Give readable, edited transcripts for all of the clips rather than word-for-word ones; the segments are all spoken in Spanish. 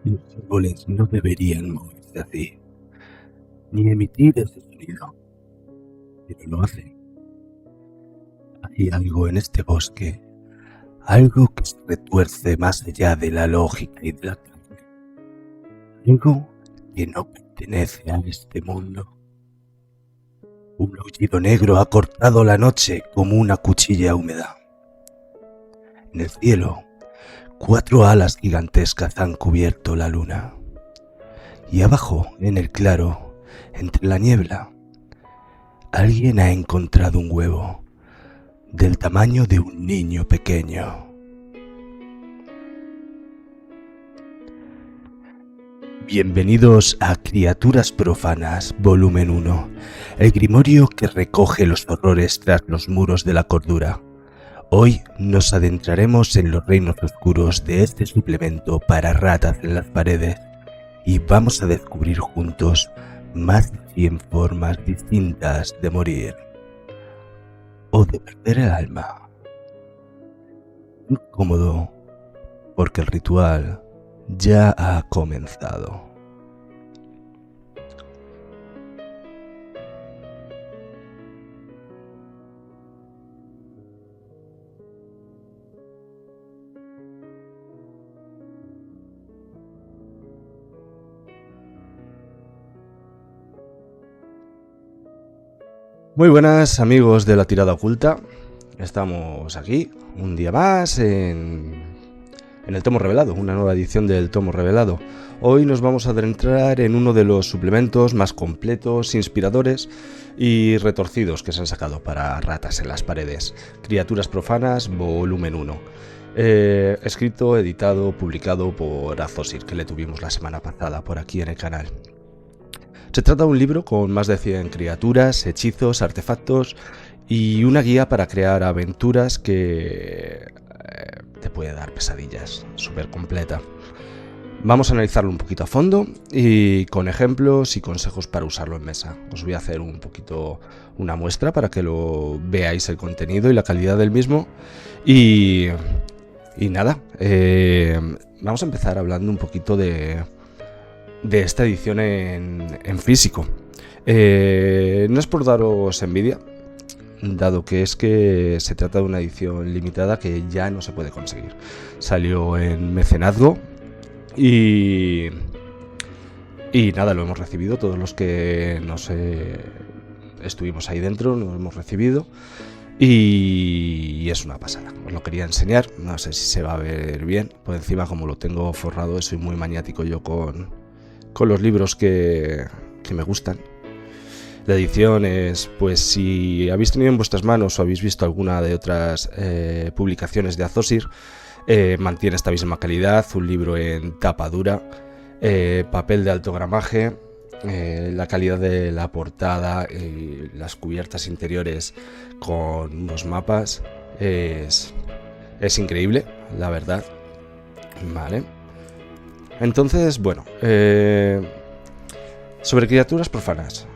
Los árboles no deberían moverse así, ni emitir ese sonido, pero lo hacen. Hay algo en este bosque, algo que se retuerce más allá de la lógica y de la carne, algo que no pertenece a este mundo. Un aullido negro ha cortado la noche como una cuchilla húmeda. En el cielo, 4 alas gigantescas han cubierto la luna. Y abajo, en el claro, entre la niebla, alguien ha encontrado un huevo del tamaño de un niño pequeño. Bienvenidos a Criaturas Profanas, volumen 1, el grimorio que recoge los horrores tras los muros de la cordura. Hoy nos adentraremos en los reinos oscuros de este suplemento para ratas en las paredes y vamos a descubrir juntos más de 100 formas distintas de morir o de perder el alma. Incómodo, porque el ritual ya ha comenzado. Muy buenas amigos de la tirada oculta, estamos aquí un día más en el tomo revelado, una nueva edición del tomo revelado. Hoy nos vamos a adentrar en uno de los suplementos más completos, inspiradores y retorcidos que se han sacado para ratas en las paredes. Criaturas Profanas, volumen 1. Escrito, editado, publicado por Azosir, que le tuvimos la semana pasada por aquí en el canal. Se trata de un libro con más de 100 criaturas, hechizos, artefactos y una guía para crear aventuras que te puede dar pesadillas, súper completa. Vamos a analizarlo un poquito a fondo y con ejemplos y consejos para usarlo en mesa. Os voy a hacer un poquito una muestra para que lo veáis el contenido y la calidad del mismo. Y nada, vamos a empezar hablando un poquito de esta edición en físico. No es por daros envidia, dado que es que se trata de una edición limitada que ya no se puede conseguir. Salió en mecenazgo y nada, lo hemos recibido. Todos los que estuvimos ahí dentro lo hemos recibido y es una pasada. Os lo quería enseñar, no sé si se va a ver bien. Por encima, como lo tengo forrado, soy muy maniático yo con los libros que me gustan. La edición es, pues si habéis tenido en vuestras manos o habéis visto alguna de otras publicaciones de Azosir, mantiene esta misma calidad, un libro en tapa dura, papel de alto gramaje, la calidad de la portada y las cubiertas interiores con unos mapas es increíble, la verdad. Vale. Entonces, bueno, sobre Criaturas Profanas.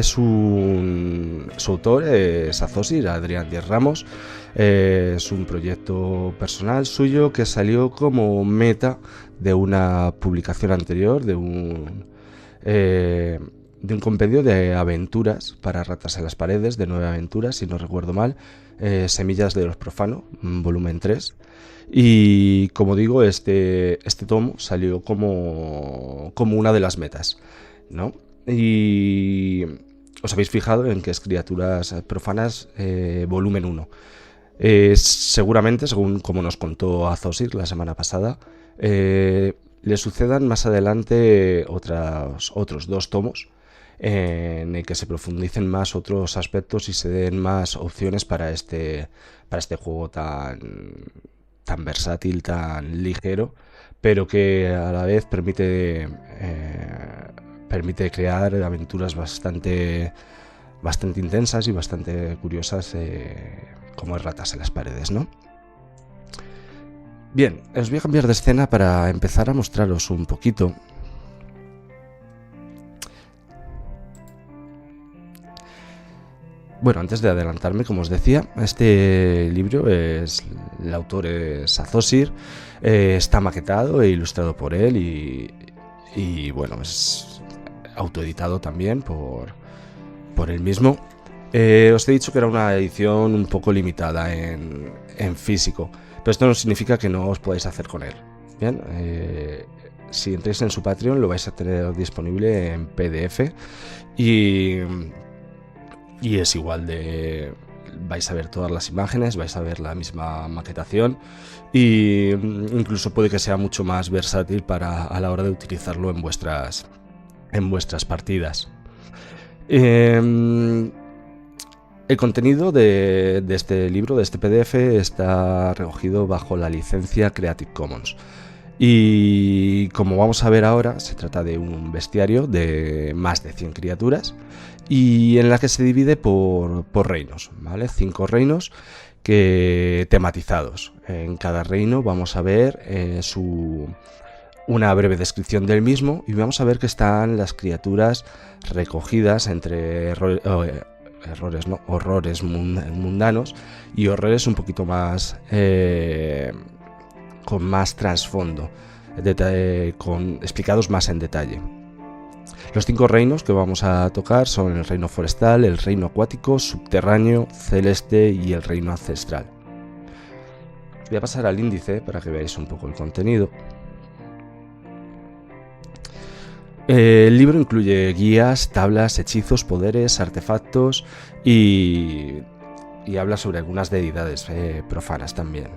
Su autor es Azosir, Adrián Díaz Ramos. Es un proyecto personal suyo que salió como meta de una publicación anterior, de un compendio de aventuras para ratas en las paredes, de 9 aventuras, si no recuerdo mal, Semillas de los Profano, volumen 3. Y como digo, este tomo salió como una de las metas, ¿no? Y os habéis fijado en que es Criaturas Profanas, volumen 1. Seguramente, según como nos contó Azosir la semana pasada, le sucedan más adelante otros 2 tomos en el que se profundicen más otros aspectos y se den más opciones para este juego tan versátil, tan ligero, pero que a la vez permite crear aventuras bastante intensas y bastante curiosas, como es Ratas en las paredes, ¿no? Bien, os voy a cambiar de escena para empezar a mostraros un poquito. Bueno, antes de adelantarme, como os decía, este libro el autor es Sazosir, está maquetado e ilustrado por él y bueno, es autoeditado también por él mismo. Os he dicho que era una edición un poco limitada en físico, pero esto no significa que no os podáis hacer con él. Bien, si entráis en su Patreon lo vais a tener disponible en PDF y es igual de... vais a ver todas las imágenes, vais a ver la misma maquetación y incluso puede que sea mucho más versátil a la hora de utilizarlo en vuestras partidas. El contenido de este libro, de este PDF, está recogido bajo la licencia Creative Commons. Y como vamos a ver ahora, se trata de un bestiario de más de 100 criaturas y en la que se divide por reinos, ¿vale? 5 reinos tematizados. En cada reino vamos a ver una breve descripción del mismo y vamos a ver que están las criaturas recogidas entre horrores mundanos y horrores un poquito más con más trasfondo, explicados más en detalle. Los 5 reinos que vamos a tocar son el reino forestal, el reino acuático, subterráneo, celeste y el reino ancestral. Voy a pasar al índice para que veáis un poco el contenido. El libro incluye guías, tablas, hechizos, poderes, artefactos y habla sobre algunas deidades profanas también.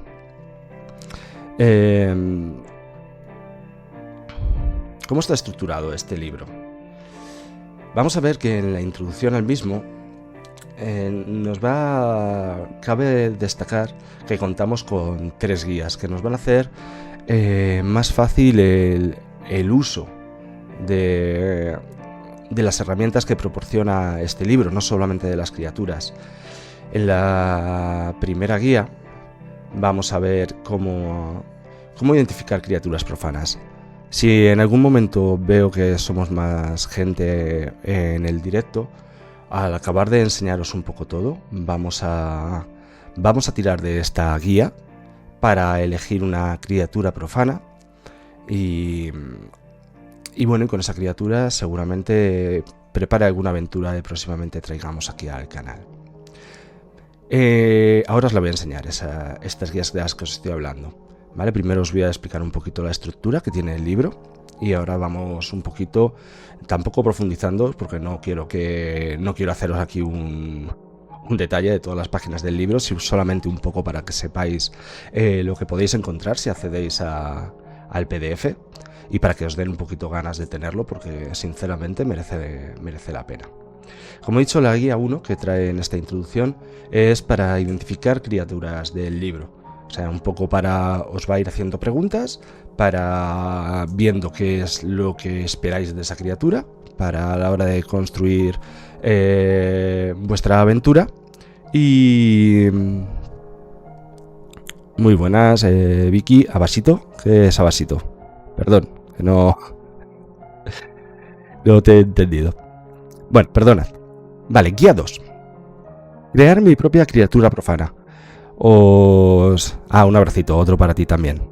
¿Cómo está estructurado este libro? Vamos a ver que en la introducción al mismo cabe destacar que contamos con 3 guías que nos van a hacer más fácil el uso de las herramientas que proporciona este libro, no solamente de las criaturas. En la primera guía vamos a ver cómo identificar criaturas profanas. Si en algún momento veo que somos más gente en el directo, al acabar de enseñaros un poco todo, vamos a tirar de esta guía para elegir una criatura profana y bueno, y con esa criatura seguramente prepare alguna aventura que próximamente traigamos aquí al canal. Ahora os la voy a enseñar, estas guías de las que os estoy hablando. ¿Vale? Primero os voy a explicar un poquito la estructura que tiene el libro y ahora vamos un poquito, tampoco profundizando porque no quiero haceros aquí un detalle de todas las páginas del libro, sino solamente un poco para que sepáis lo que podéis encontrar si accedéis al PDF y para que os den un poquito ganas de tenerlo porque sinceramente merece la pena. Como he dicho, la guía 1 que trae en esta introducción es para identificar criaturas del libro. O sea, un poco os va a ir haciendo preguntas, para viendo qué es lo que esperáis de esa criatura, para a la hora de construir vuestra aventura. Y muy buenas, Vicky. Abasito, ¿qué es Abasito? Perdón, que no te he entendido. Bueno, perdonad. Vale, guía 2. Crear mi propia criatura profana. Un abracito, otro para ti también.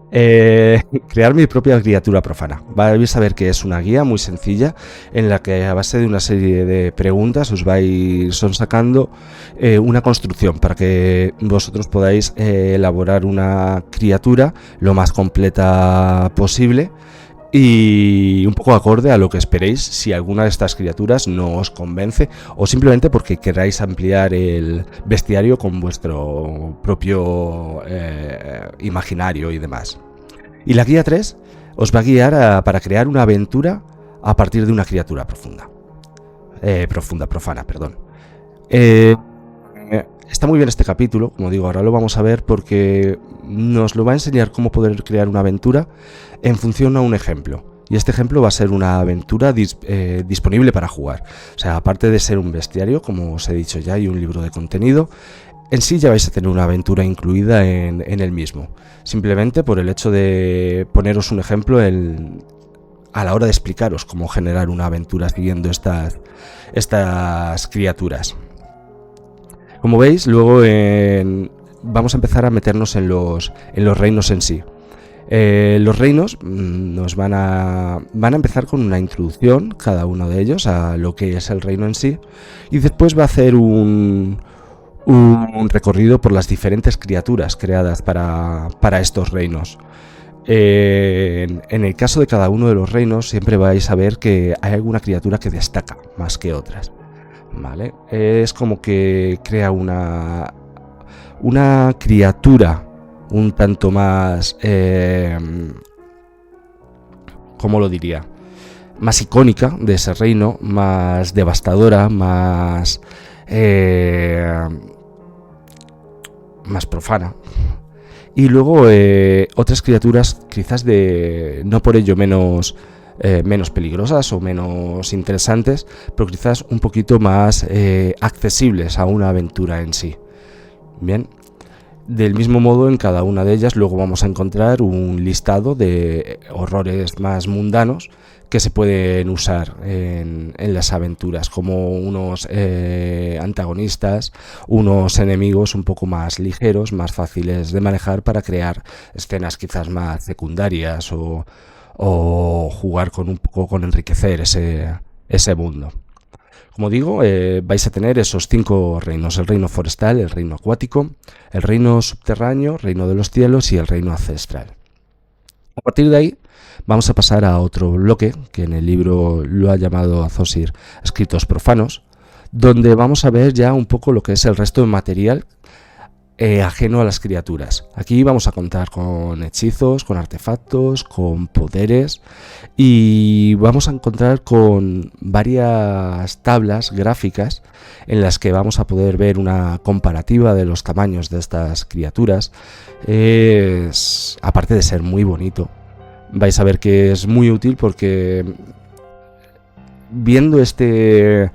Crear mi propia criatura profana. Vais a ver que es una guía muy sencilla en la que a base de una serie de preguntas os son sacando una construcción para que vosotros podáis elaborar una criatura lo más completa posible y un poco acorde a lo que esperéis si alguna de estas criaturas no os convence o simplemente porque queráis ampliar el bestiario con vuestro propio imaginario y demás. Y la guía 3 os va a guiar para crear una aventura a partir de una criatura profana. Está muy bien este capítulo, como digo, ahora lo vamos a ver porque nos lo va a enseñar cómo poder crear una aventura en función a un ejemplo. Y este ejemplo va a ser una aventura disponible para jugar. O sea, aparte de ser un bestiario, como os he dicho ya, y un libro de contenido, en sí ya vais a tener una aventura incluida en el mismo. Simplemente por el hecho de poneros un ejemplo a la hora de explicaros cómo generar una aventura siguiendo estas criaturas. Como veis, luego vamos a empezar a meternos en los reinos en sí. Los reinos nos van a empezar con una introducción, cada uno de ellos, a lo que es el reino en sí, y después va a hacer un recorrido por las diferentes criaturas creadas para estos reinos. En el caso de cada uno de los reinos siempre vais a ver que hay alguna criatura que destaca más que otras, ¿vale? Es como que crea una criatura un tanto más, ¿cómo lo diría? Más icónica de ese reino, más devastadora, más profana. Y luego otras criaturas quizás no por ello menos peligrosas o menos interesantes, pero quizás un poquito más accesibles a una aventura en sí. Bien, del mismo modo en cada una de ellas luego vamos a encontrar un listado de horrores más mundanos que se pueden usar en las aventuras, como unos antagonistas, unos enemigos un poco más ligeros, más fáciles de manejar para crear escenas quizás más secundarias o jugar un poco con enriquecer ese mundo. Como digo, vais a tener esos 5 reinos: el reino forestal, el reino acuático, el reino subterráneo, el reino de los cielos y el reino ancestral. A partir de ahí vamos a pasar a otro bloque, que en el libro lo ha llamado Azosir Escritos Profanos, donde vamos a ver ya un poco lo que es el resto de material ajeno a las criaturas. Aquí vamos a contar con hechizos, con artefactos, con poderes, y vamos a encontrar con varias tablas gráficas en las que vamos a poder ver una comparativa de los tamaños de estas criaturas. Aparte de ser muy bonito, vais a ver que es muy útil, porque viendo este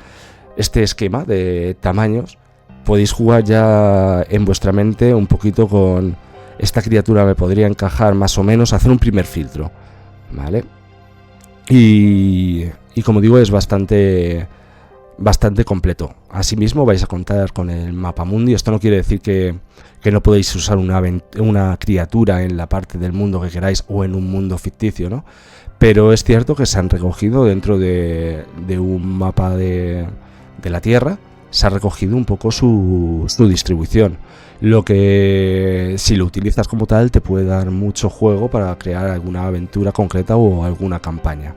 esquema de tamaños podéis jugar ya en vuestra mente un poquito con: esta criatura me podría encajar más o menos, hacer un primer filtro, ¿vale? Y como digo, es bastante completo. Asimismo vais a contar con el mapamundi. Esto no quiere decir que no podéis usar una criatura en la parte del mundo que queráis o en un mundo ficticio, ¿no? Pero es cierto que se han recogido dentro de un mapa de la Tierra, se ha recogido un poco su distribución, lo que, si lo utilizas como tal, te puede dar mucho juego para crear alguna aventura concreta o alguna campaña.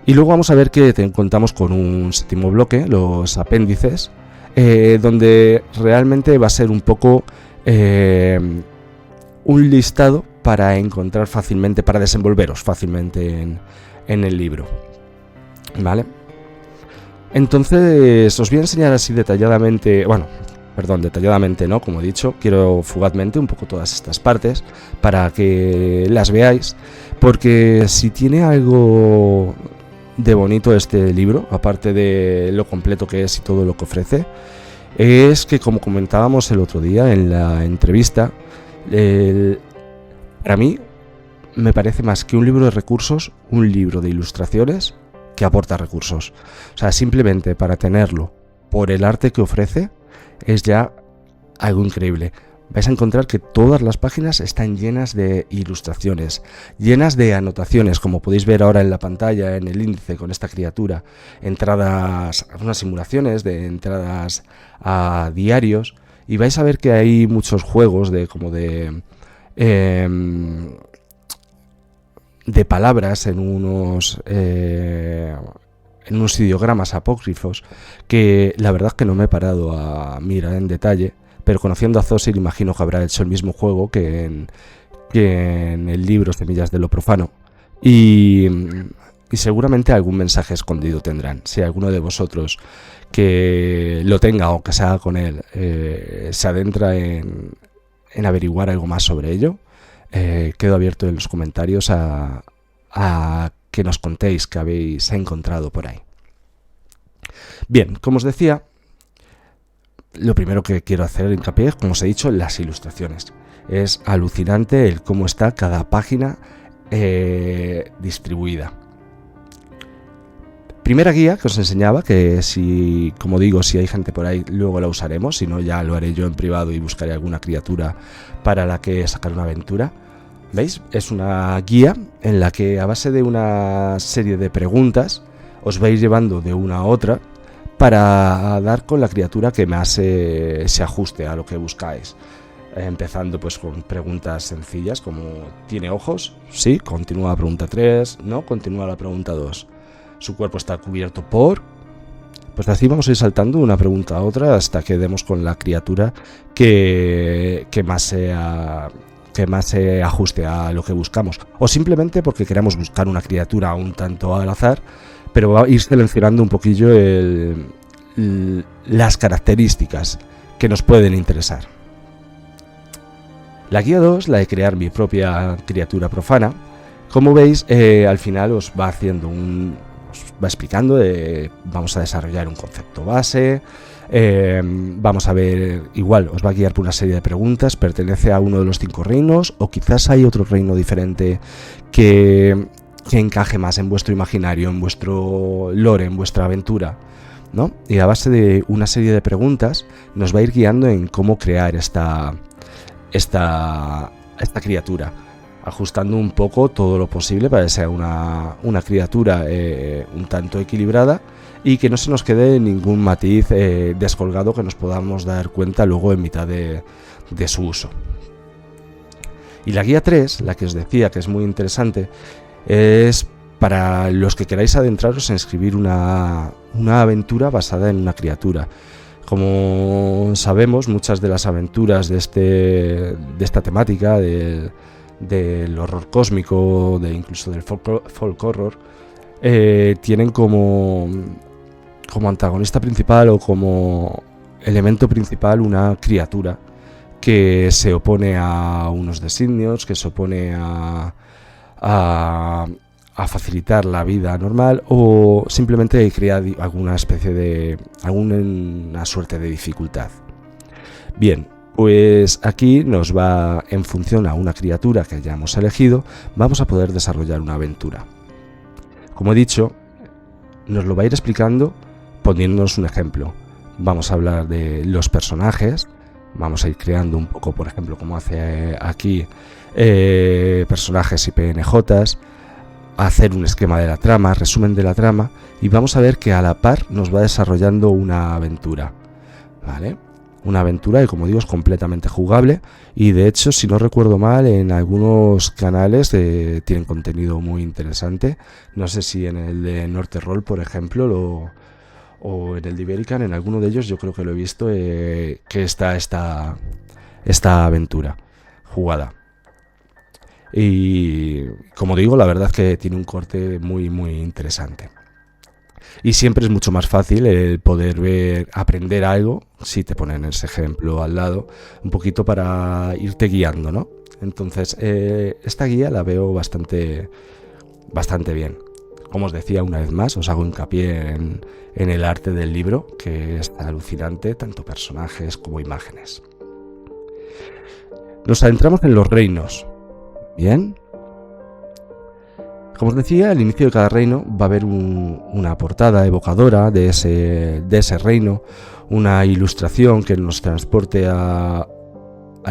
Y luego vamos a ver que contamos con un séptimo bloque, los apéndices, donde realmente va a ser un poco un listado para encontrar fácilmente, para desenvolveros fácilmente en el libro, ¿vale? Entonces os voy a enseñar así detalladamente, detalladamente no, como he dicho, quiero fugazmente un poco todas estas partes para que las veáis, porque si tiene algo de bonito este libro, aparte de lo completo que es y todo lo que ofrece, es que, como comentábamos el otro día en la entrevista, para mí me parece más que un libro de recursos, un libro de ilustraciones que aporta recursos. O sea, simplemente para tenerlo por el arte que ofrece es ya algo increíble. Vais a encontrar que todas las páginas están llenas de ilustraciones, llenas de anotaciones, como podéis ver ahora en la pantalla, en el índice, con esta criatura, entradas, algunas simulaciones de entradas a diarios, y vais a ver que hay muchos juegos de palabras en unos ideogramas apócrifos que la verdad es que no me he parado a mirar en detalle, pero conociendo a Azosir imagino que habrá hecho el mismo juego que en el libro Semillas de lo Profano, y seguramente algún mensaje escondido tendrán. Si alguno de vosotros que lo tenga o que se haga con él se adentra en averiguar algo más sobre ello, quedo abierto en los comentarios a que nos contéis qué habéis encontrado por ahí. Bien, como os decía, lo primero que quiero hacer hincapié es, como os he dicho, las ilustraciones. Es alucinante el cómo está cada página distribuida. Primera guía que os enseñaba, que si, como digo, si hay gente por ahí, luego la usaremos, si no ya lo haré yo en privado y buscaré alguna criatura para la que sacar una aventura. ¿Veis? Es una guía en la que a base de una serie de preguntas os vais llevando de una a otra para dar con la criatura que más se ajuste a lo que buscáis. Empezando pues con preguntas sencillas como ¿tiene ojos? Sí, continúa la pregunta 3, no, continúa la pregunta 2. ¿Su cuerpo está cubierto por...? Pues así vamos a ir saltando una pregunta a otra hasta que demos con la criatura que más se ajuste a lo que buscamos. O simplemente porque queramos buscar una criatura un tanto al azar, pero va a ir seleccionando un poquillo las características que nos pueden interesar. La guía 2, la de crear mi propia criatura profana, como veis, al final os va haciendo os va explicando, vamos a desarrollar un concepto base, vamos a ver, igual os va a guiar por una serie de preguntas, pertenece a uno de los 5 reinos o quizás hay otro reino diferente que encaje más en vuestro imaginario, en vuestro lore, en vuestra aventura, ¿no? Y a base de una serie de preguntas nos va a ir guiando en cómo crear esta criatura, ajustando un poco todo lo posible para que sea una criatura un tanto equilibrada y que no se nos quede ningún matiz descolgado que nos podamos dar cuenta luego en mitad de su uso. Y la guía 3, la que os decía que es muy interesante, es para los que queráis adentraros en escribir una aventura basada en una criatura. Como sabemos, muchas de las aventuras de esta temática, del horror cósmico, incluso del folk horror, tienen como antagonista principal o como elemento principal una criatura que se opone a unos designios, que se opone a facilitar la vida normal o simplemente crea alguna suerte de dificultad. Bien, pues aquí nos va, en función a una criatura que hayamos elegido, vamos a poder desarrollar una aventura. Como he dicho, nos lo va a ir explicando poniéndonos un ejemplo. Vamos a hablar de los personajes, vamos a ir creando un poco, por ejemplo, como hace aquí, personajes y PNJs, hacer un esquema de la trama, resumen de la trama, y vamos a ver que a la par nos va desarrollando una aventura, ¿vale? Una aventura que, como digo, es completamente jugable y de hecho, si no recuerdo mal, en algunos canales tienen contenido muy interesante. No sé si en el de Norte Roll, por ejemplo, o en el de Iberican, en alguno de ellos yo creo que lo he visto, que está esta aventura jugada. Y como digo, la verdad es que tiene un corte muy muy interesante. Y siempre es mucho más fácil el poder aprender algo si te ponen ese ejemplo al lado, un poquito para irte guiando, ¿no? Entonces, esta guía la veo bastante bien. Como os decía, una vez más, os hago hincapié en el arte del libro, que es alucinante, tanto personajes como imágenes. Nos adentramos en los reinos. Bien. Como os decía, al inicio de cada reino va a haber una portada evocadora de ese reino, una ilustración que nos transporte a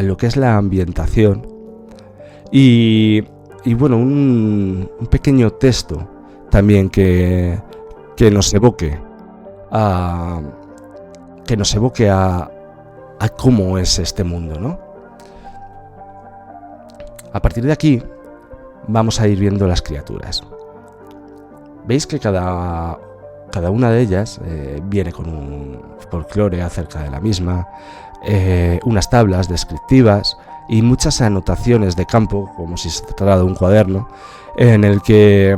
lo que es la ambientación y bueno, un pequeño texto también que nos evoque a cómo es este mundo, ¿no? A partir de aquí vamos a ir viendo las criaturas. Veis que cada una de ellas viene con un folclore acerca de la misma, unas tablas descriptivas y muchas anotaciones de campo, como si se tratara de un cuaderno, en el que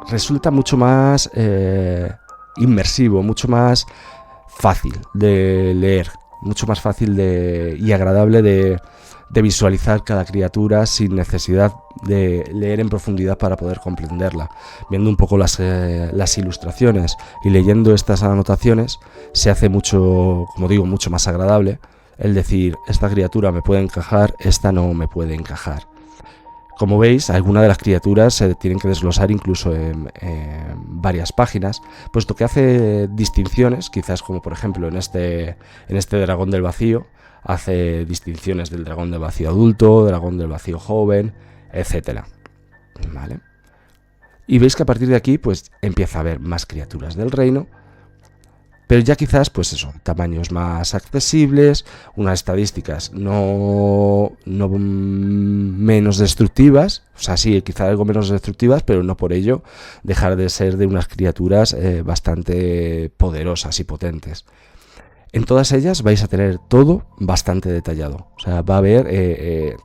resulta mucho más inmersivo, mucho más fácil de leer, mucho más fácil y agradable de visualizar cada criatura sin necesidad de leer en profundidad para poder comprenderla. Viendo un poco las ilustraciones y leyendo estas anotaciones se hace mucho, como digo, mucho más agradable el decir, esta criatura me puede encajar, esta no me puede encajar. Como veis, algunas de las criaturas se tienen que desglosar incluso en varias páginas, puesto que hace distinciones, quizás como por ejemplo en este dragón del vacío, hace distinciones del dragón del vacío adulto, dragón del vacío joven, etcétera. ¿Vale? Y veis que a partir de aquí pues empieza a haber más criaturas del reino, pero ya quizás, pues eso, tamaños más accesibles, unas estadísticas no menos destructivas, o sea, sí, quizás algo menos destructivas, pero no por ello dejar de ser de unas criaturas bastante poderosas y potentes. En todas ellas vais a tener todo bastante detallado, o sea, va a haber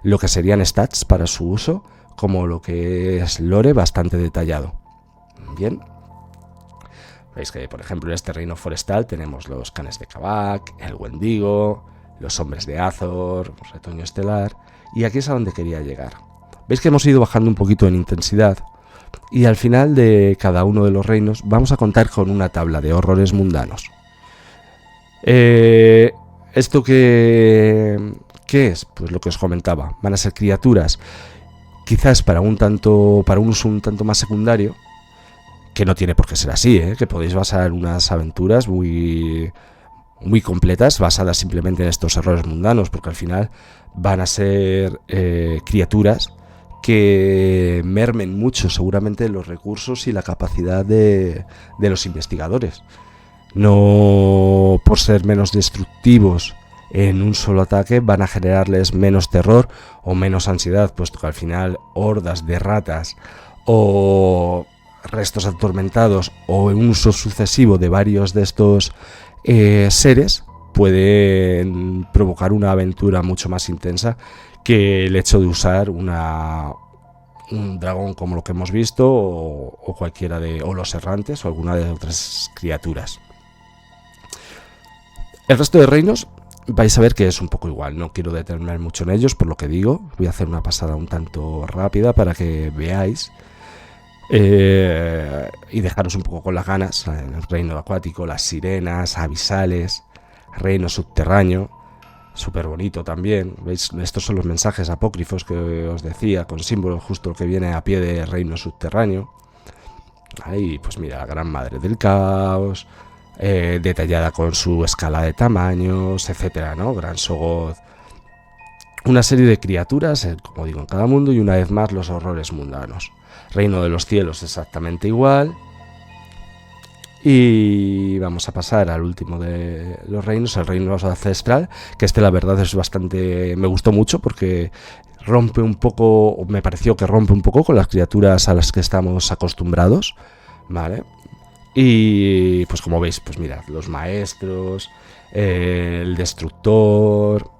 lo que serían stats para su uso, como lo que es lore bastante detallado. Bien. Veis que, por ejemplo, en este reino forestal tenemos los canes de Kavak, el Wendigo, los hombres de Azor, retoño estelar, y aquí es a donde quería llegar. Veis que hemos ido bajando un poquito en intensidad, y al final de cada uno de los reinos vamos a contar con una tabla de horrores mundanos. ¿Esto qué es? Pues lo que os comentaba, van a ser criaturas quizás para un uso un tanto más secundario, que no tiene por qué ser así, que podéis basar unas aventuras muy completas basadas simplemente en estos errores mundanos, porque al final van a ser criaturas que mermen mucho seguramente los recursos y la capacidad de los investigadores. No por ser menos destructivos en un solo ataque van a generarles menos terror o menos ansiedad, puesto que al final hordas de ratas o restos atormentados o un uso sucesivo de varios de estos seres pueden provocar una aventura mucho más intensa que el hecho de usar un dragón como lo que hemos visto o cualquiera o los errantes o alguna de otras criaturas. El resto de reinos vais a ver que es un poco igual, no quiero detenerme mucho en ellos por lo que digo, voy a hacer una pasada un tanto rápida para que veáis y dejaros un poco con las ganas. En el reino acuático, las sirenas, abisales, reino subterráneo, súper bonito también. ¿Veis? Estos son los mensajes apócrifos que os decía, con símbolos justo lo que viene a pie de reino subterráneo. Ahí, pues mira, la gran madre del caos, detallada con su escala de tamaños, etcétera, ¿no? Gran Sogoth. Una serie de criaturas, como digo, en cada mundo, y una vez más los horrores mundanos. Reino de los cielos exactamente igual. Y vamos a pasar al último de los reinos, el reino ancestral, que la verdad es bastante... me gustó mucho porque rompe un poco, me pareció que rompe un poco con las criaturas a las que estamos acostumbrados, ¿vale? Y pues como veis, pues mirad, los maestros, el destructor,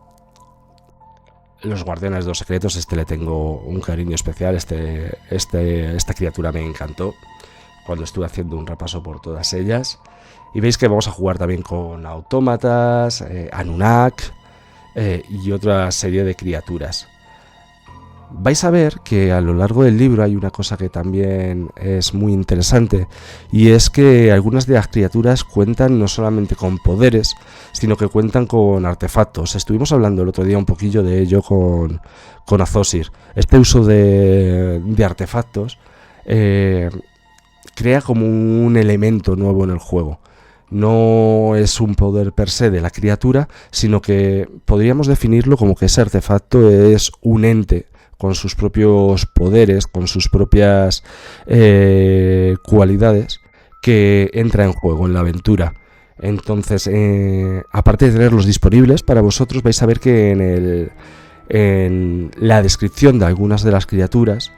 los guardianes de los secretos, le tengo un cariño especial, esta criatura me encantó cuando estuve haciendo un repaso por todas ellas. Y veis que vamos a jugar también con autómatas, Anunnaki y otra serie de criaturas. Vais a ver que a lo largo del libro hay una cosa que también es muy interesante, y es que algunas de las criaturas cuentan no solamente con poderes, sino que cuentan con artefactos. Estuvimos hablando el otro día un poquillo de ello con Azosir. Este uso de artefactos crea como un elemento nuevo en el juego. No es un poder per se de la criatura, sino que podríamos definirlo como que ese artefacto es un ente con sus propios poderes, con sus propias cualidades, que entra en juego en la aventura. Entonces, aparte de tenerlos disponibles para vosotros, vais a ver que en la descripción de algunas de las criaturas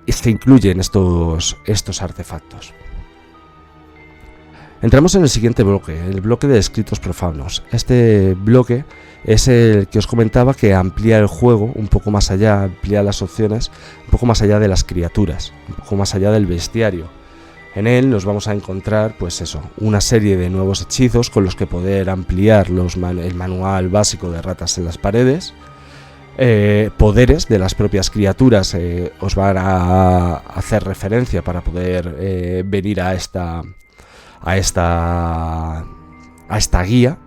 se incluyen estos artefactos. Entramos en el siguiente bloque, el bloque de escritos profanos. Este bloque es el que os comentaba, que amplía el juego un poco más allá, amplía las opciones un poco más allá de las criaturas, un poco más allá del bestiario. En él nos vamos a encontrar, pues eso, una serie de nuevos hechizos con los que poder ampliar el manual básico de ratas en las paredes. Poderes de las propias criaturas os van a hacer referencia para poder venir a esta guía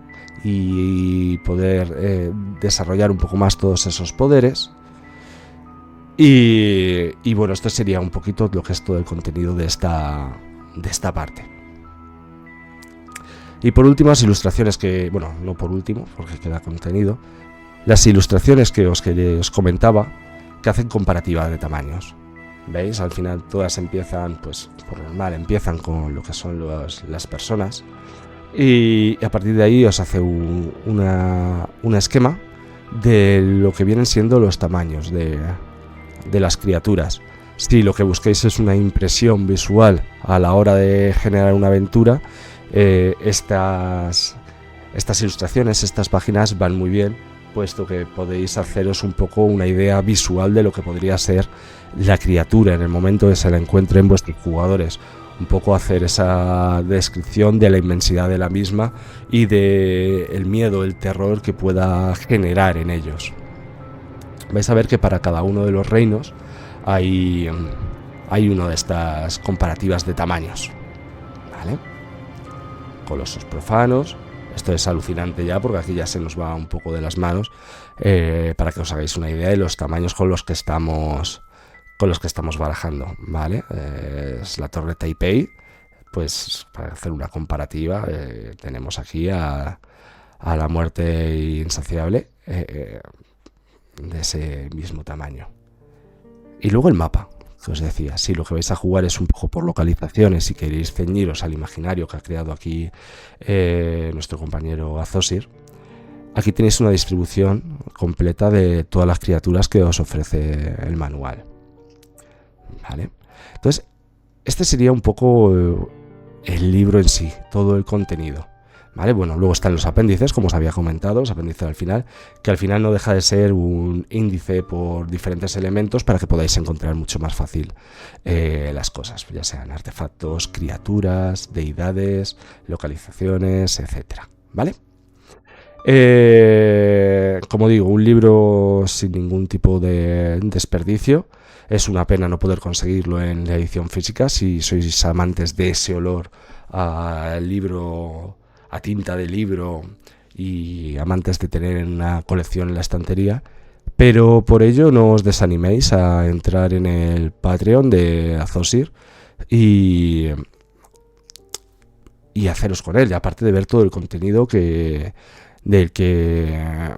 y poder desarrollar un poco más todos esos poderes. Y bueno, esto sería un poquito lo que es todo el contenido de esta parte. Y por último, las ilustraciones que, bueno, no por último, porque queda contenido, las ilustraciones que os comentaba, que hacen comparativa de tamaños. ¿Veis? Al final todas empiezan, pues por normal, empiezan con lo que son las personas, y a partir de ahí os hace un esquema de lo que vienen siendo los tamaños de las criaturas. Si lo que busquéis es una impresión visual a la hora de generar una aventura, estas ilustraciones, estas páginas van muy bien, puesto que podéis haceros un poco una idea visual de lo que podría ser la criatura en el momento que se la encuentren vuestros jugadores. Un poco hacer esa descripción de la inmensidad de la misma y de el miedo, el terror que pueda generar en ellos. Vais a ver que para cada uno de los reinos hay una de estas comparativas de tamaños, ¿vale? Colosos profanos. Esto es alucinante ya, porque aquí ya se nos va un poco de las manos, para que os hagáis una idea de los tamaños con los que estamos barajando, ¿vale? Es la Torre Taipei. Pues para hacer una comparativa, tenemos aquí a la muerte insaciable, de ese mismo tamaño. Y luego el mapa, que os decía, si lo que vais a jugar es un poco por localizaciones y queréis ceñiros al imaginario que ha creado aquí nuestro compañero Azosir, aquí tenéis una distribución completa de todas las criaturas que os ofrece el manual, ¿vale? Entonces, este sería un poco el libro en sí, todo el contenido, ¿vale? Bueno, luego están los apéndices, como os había comentado, los apéndices al final, que al final no deja de ser un índice por diferentes elementos para que podáis encontrar mucho más fácil las cosas, ya sean artefactos, criaturas, deidades, localizaciones, etcétera, ¿vale? Como digo, un libro sin ningún tipo de desperdicio. Es una pena no poder conseguirlo en la edición física si sois amantes de ese olor al libro, a tinta de libro, y amantes de tener una colección en la estantería. Pero por ello no os desaniméis a entrar en el Patreon de Azosir y haceros con él, y aparte de ver todo el contenido del que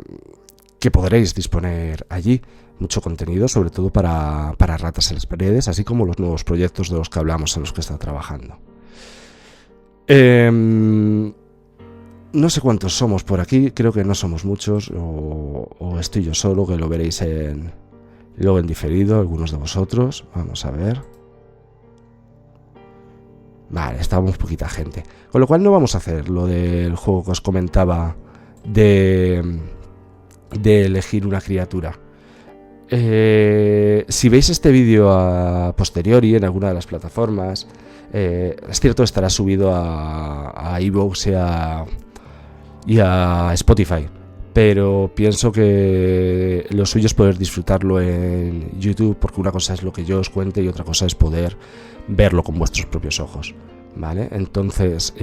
podréis disponer allí. Mucho contenido, sobre todo para Ratas en las Paredes, así como los nuevos proyectos de los que hablamos, en los que está trabajando. No sé cuántos somos por aquí, creo que no somos muchos, o estoy yo solo, que lo veréis luego en diferido, algunos de vosotros. Vamos a ver. Vale, estábamos poquita gente. Con lo cual no vamos a hacer lo del juego que os comentaba de elegir una criatura. Si veis este vídeo a posteriori en alguna de las plataformas, es cierto, estará subido a iVoox y a Spotify, pero pienso que lo suyo es poder disfrutarlo en YouTube, porque una cosa es lo que yo os cuente y otra cosa es poder verlo con vuestros propios ojos, ¿vale? Entonces,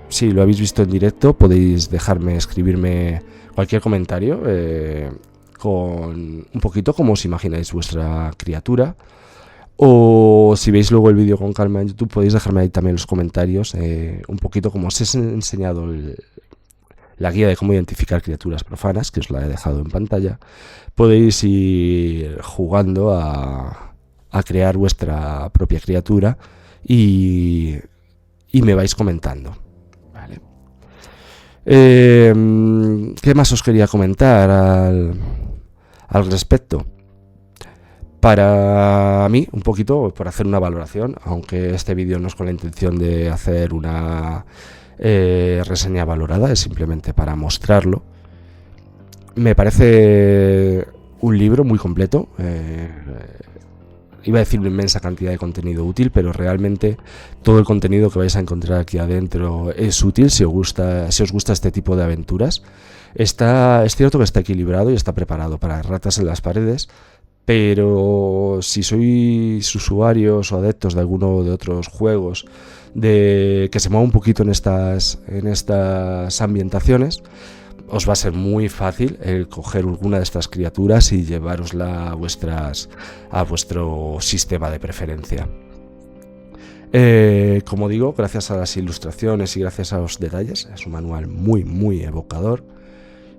si lo habéis visto en directo, podéis escribirme cualquier comentario, con un poquito cómo os imagináis vuestra criatura, o si veis luego el vídeo con calma en YouTube, podéis dejarme ahí también los comentarios, un poquito como os he enseñado la guía de cómo identificar criaturas profanas, que os la he dejado en pantalla. Podéis ir jugando a crear vuestra propia criatura y me vais comentando, ¿vale? ¿Qué más os quería comentar al respecto? Para mí, un poquito, por hacer una valoración, aunque este vídeo no es con la intención de hacer una reseña valorada, es simplemente para mostrarlo. Me parece un libro muy completo. Iba a decir una inmensa cantidad de contenido útil, pero realmente todo el contenido que vais a encontrar aquí adentro es útil si os gusta este tipo de aventuras. Es cierto que está equilibrado y está preparado para Ratas en las Paredes, pero si sois usuarios o adeptos de alguno de otros juegos que se muevan un poquito en estas ambientaciones, os va a ser muy fácil el coger alguna de estas criaturas y llevarosla a vuestro sistema de preferencia. Como digo, gracias a las ilustraciones y gracias a los detalles, es un manual muy evocador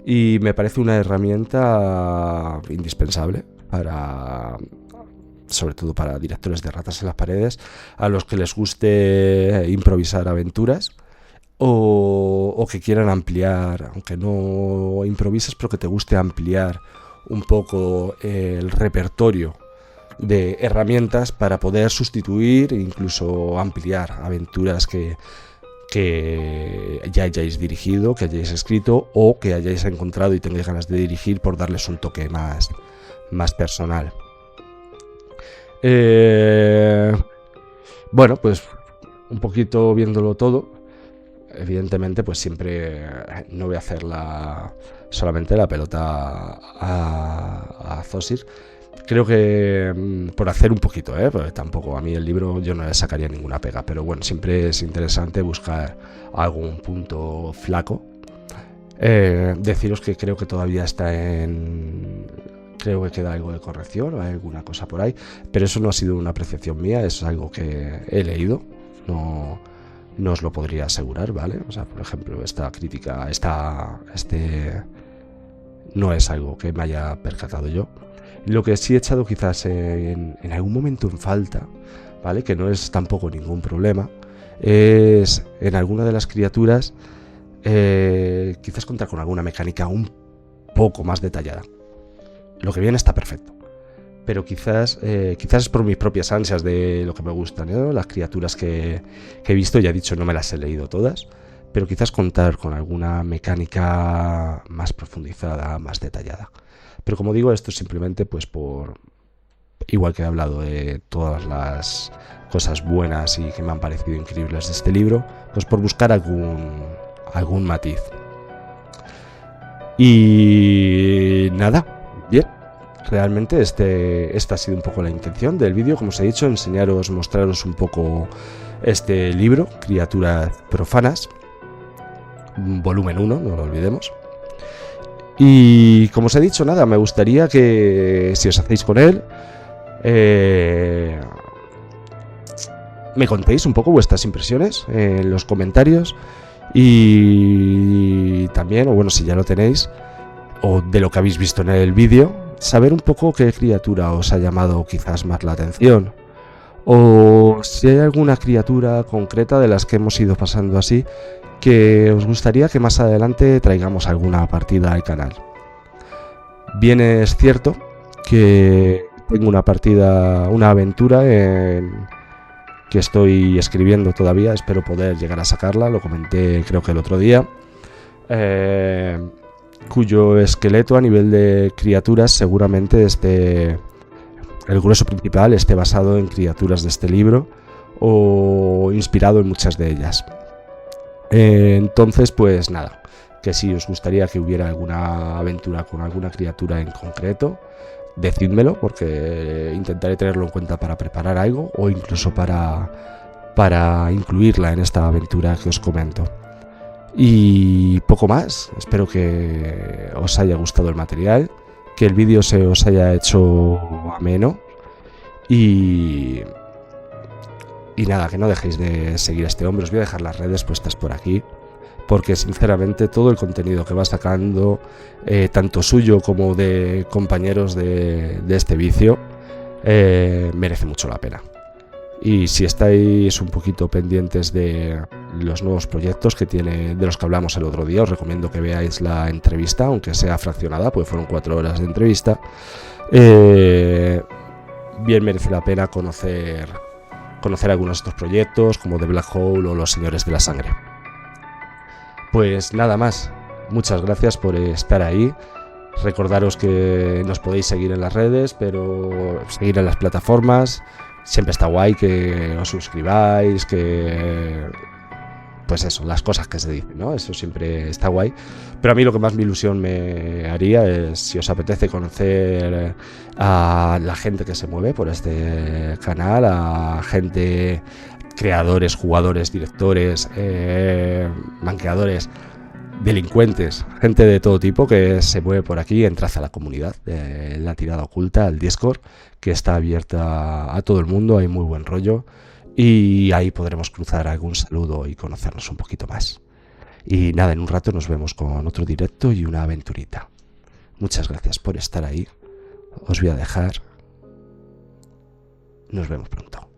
y me parece una herramienta indispensable sobre todo para directores de ratas en las paredes, a los que les guste improvisar aventuras o que quieran ampliar, aunque no improvises, pero que te guste ampliar un poco el repertorio de herramientas para poder sustituir e incluso ampliar aventuras que ya hayáis dirigido, que hayáis escrito o que hayáis encontrado y tengáis ganas de dirigir por darles un toque más personal. Bueno, pues un poquito viéndolo todo, evidentemente pues siempre no voy a hacer solamente la pelota a Zosir. Creo que por hacer un poquito, porque tampoco a mí el libro yo no le sacaría ninguna pega, pero bueno, siempre es interesante buscar algún punto flaco. Deciros que creo que todavía creo que queda algo de corrección o hay alguna cosa por ahí, pero eso no ha sido una apreciación mía, es algo que he leído, no os lo podría asegurar, ¿vale? O sea, por ejemplo, esta crítica, no es algo que me haya percatado yo. Lo que sí he echado quizás en algún momento en falta, ¿vale? Que no es tampoco ningún problema, es en alguna de las criaturas quizás contar con alguna mecánica un poco más detallada. Lo que viene está perfecto, pero quizás es por mis propias ansias de lo que me gustan, ¿no? Las criaturas que he visto, ya he dicho, no me las he leído todas, pero quizás contar con alguna mecánica más profundizada, más detallada. Pero como digo, esto es simplemente pues igual que he hablado de todas las cosas buenas y que me han parecido increíbles de este libro, pues por buscar algún matiz. Y nada, bien, realmente esta ha sido un poco la intención del vídeo, como os he dicho, mostraros un poco este libro, Criaturas Profanas, volumen 1, no lo olvidemos. Y como os he dicho, nada, me gustaría que si os hacéis con él, me contéis un poco vuestras impresiones en los comentarios y también, o bueno, si ya lo tenéis, o de lo que habéis visto en el vídeo, saber un poco qué criatura os ha llamado quizás más la atención, o si hay alguna criatura concreta de las que hemos ido pasando así que os gustaría que más adelante traigamos alguna partida al canal. Bien es cierto que tengo una aventura que estoy escribiendo todavía, espero poder llegar a sacarla, lo comenté creo que el otro día, cuyo esqueleto a nivel de criaturas seguramente el grueso principal esté basado en criaturas de este libro o inspirado en muchas de ellas. Entonces, pues nada, que si os gustaría que hubiera alguna aventura con alguna criatura en concreto, decídmelo, porque intentaré tenerlo en cuenta para preparar algo o incluso para incluirla en esta aventura que os comento. Y poco más, espero que os haya gustado el material, que el vídeo se os haya hecho ameno y nada, que no dejéis de seguir a este hombre. Os voy a dejar las redes puestas por aquí, porque sinceramente todo el contenido que va sacando, tanto suyo como de compañeros de este vicio, merece mucho la pena. Y si estáis un poquito pendientes de los nuevos proyectos que tiene, de los que hablamos el otro día, os recomiendo que veáis la entrevista, aunque sea fraccionada, pues fueron 4 horas de entrevista. Bien merece la pena conocer algunos de estos proyectos, como The Black Hole o Los Señores de la Sangre. Pues nada más, muchas gracias por estar ahí. Recordaros que nos podéis seguir en las redes, pero seguir en las plataformas. Siempre está guay que os suscribáis, que pues eso, las cosas que se dicen, ¿no? Eso siempre está guay. Pero a mí lo que más mi ilusión me haría es, si os apetece conocer a la gente que se mueve por este canal, a gente, creadores, jugadores, directores, manqueadores, delincuentes, gente de todo tipo que se mueve por aquí. Entras a la comunidad de La Tirada Oculta, al Discord, que está abierta a todo el mundo, hay muy buen rollo y ahí podremos cruzar algún saludo y conocernos un poquito más. Y nada, en un rato nos vemos con otro directo y una aventurita. Muchas gracias por estar ahí. Os voy a dejar. Nos vemos pronto.